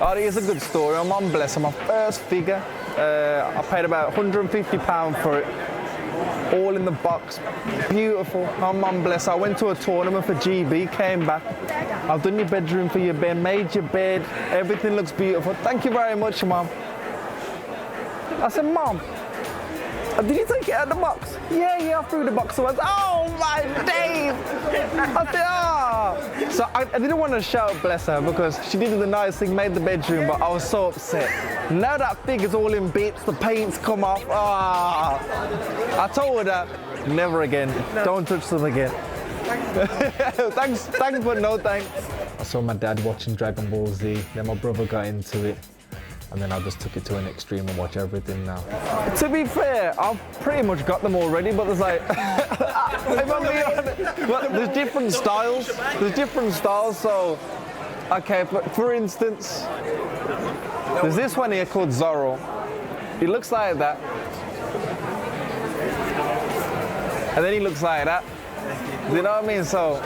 Oh, it is a good story. My mum, bless her, my first figure. I paid about £150 for it. All in the box, beautiful. My mum, bless her. I went to a tournament for GB, came back. I've done your bedroom for your bed, made your bed. Everything looks beautiful. Thank you very much, Mum. I said, Mum, did you take it out of the box? Yeah, I threw the box away. Oh my days! I said, ah. So I didn't want to shout, bless her, because she did the nice thing, made the bedroom, but I was so upset. Now that figure's all in bits, the paint's come off. Ah. I told her that, never again. No. Don't touch them again. Thanks, but no thanks. I saw my dad watching Dragon Ball Z, then my brother got into it. And then I just took it to an extreme and watch everything now. To be fair, I've pretty much got them already, but there's like, if I'm being honest, well, there's different styles. There's different styles, so, okay, for instance, there's this one here called Zorro. He looks like that. And then he looks like that. You know what I mean? So,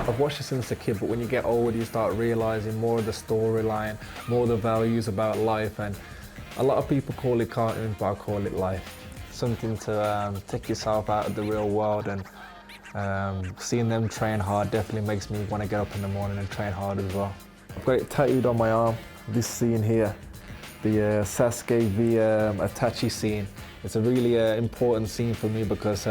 I've watched it since a kid, but when you get older, you start realising more of the storyline, more of the values about life, and a lot of people call it cartoons, but I call it life. Something to take yourself out of the real world, and seeing them train hard definitely makes me want to get up in the morning and train hard as well. I've got it tattooed on my arm, this scene here, the Sasuke v Itachi scene. It's a really important scene for me because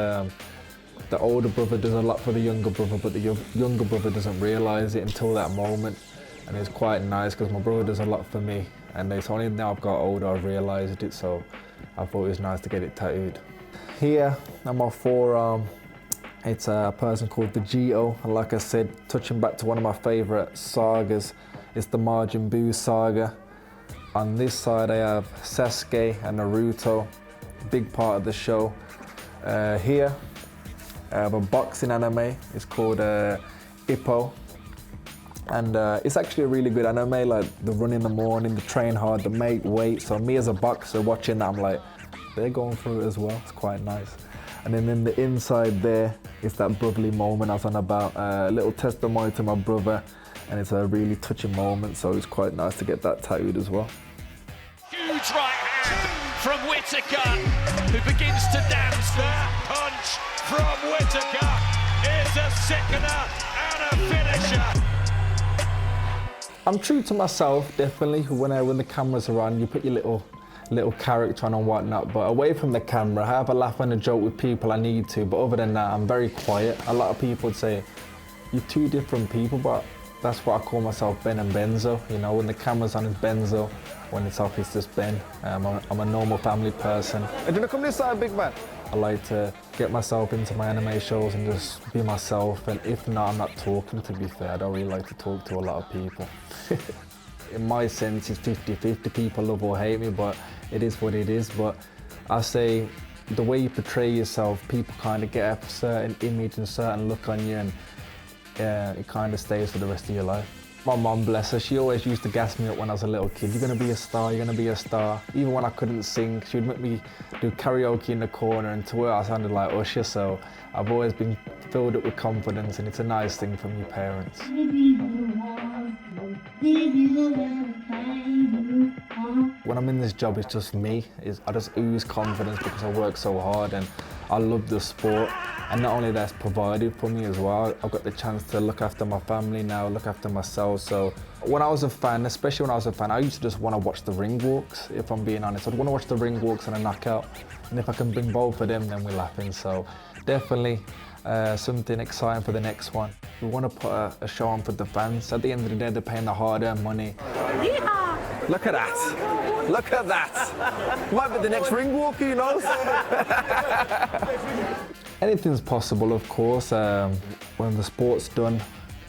the older brother does a lot for the younger brother, but the younger brother doesn't realise it until that moment. And it's quite nice because my brother does a lot for me, and it's only now I've got older I've realised it, so I thought it was nice to get it tattooed. Here on my forearm, it's a person called Vegito, and like I said, touching back to one of my favourite sagas, it's the Majin Buu saga. On this side I have Sasuke and Naruto, big part of the show. Here I have a boxing anime, it's called Ippo, and it's actually a really good anime, like the run in the morning, the train hard, the make weight. So me as a boxer watching that, I'm like, they're going through it as well, it's quite nice. And then in the inside there, it's that brotherly moment I was on about, a little testimony to my brother, and it's a really touching moment, so it's quite nice to get that tattooed as well. Huge right hand from Whittaker, who begins to dance. That punch from Whittaker is a sickener and a finisher. I'm true to myself, definitely. When the cameras are on, you put your little character on and whatnot, but away from the camera, I have a laugh and a joke with people I need to, but other than that, I'm very quiet. A lot of people would say, you're two different people, but that's what I call myself, Ben and Benzo. You know, when the camera's on, it's Benzo. When it's off, it's just Ben. I'm a normal family person. Hey, do you want to come this side, big man? I like to get myself into my anime shows and just be myself, and if not, I'm not talking, to be fair. I don't really like to talk to a lot of people. In my sense, it's 50-50, people love or hate me, but it is what it is. But I say, the way you portray yourself, people kind of get a certain image and certain look on you, and it kind of stays for the rest of your life. My mum, bless her, she always used to gas me up when I was a little kid. You're gonna be a star, you're gonna be a star. Even when I couldn't sing, she would make me do karaoke in the corner, and to her I sounded like Usher, so I've always been filled up with confidence, and it's a nice thing from your parents. When I'm in this job, it's just me. I just ooze confidence because I work so hard and I love the sport. And not only that's provided for me as well, I've got the chance to look after my family now, look after myself. So when I was a fan, especially when I was a fan, I used to just want to watch the ring walks, if I'm being honest. I'd want to watch the ring walks and a knockout. And if I can bring both of them, then we're laughing. So definitely something exciting for the next one. We want to put a show on for the fans. At the end of the day, they're paying the hard-earned money. Yeah. Look at that. Look at that. Might be the next ring walker, you know? Anything's possible, of course. When the sport's done,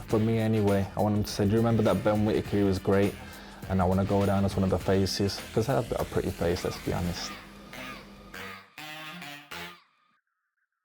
for me anyway, I want them to say, do you remember that Ben Whittaker? He was great. And I want to go down as one of the faces, because I have a pretty face, let's be honest.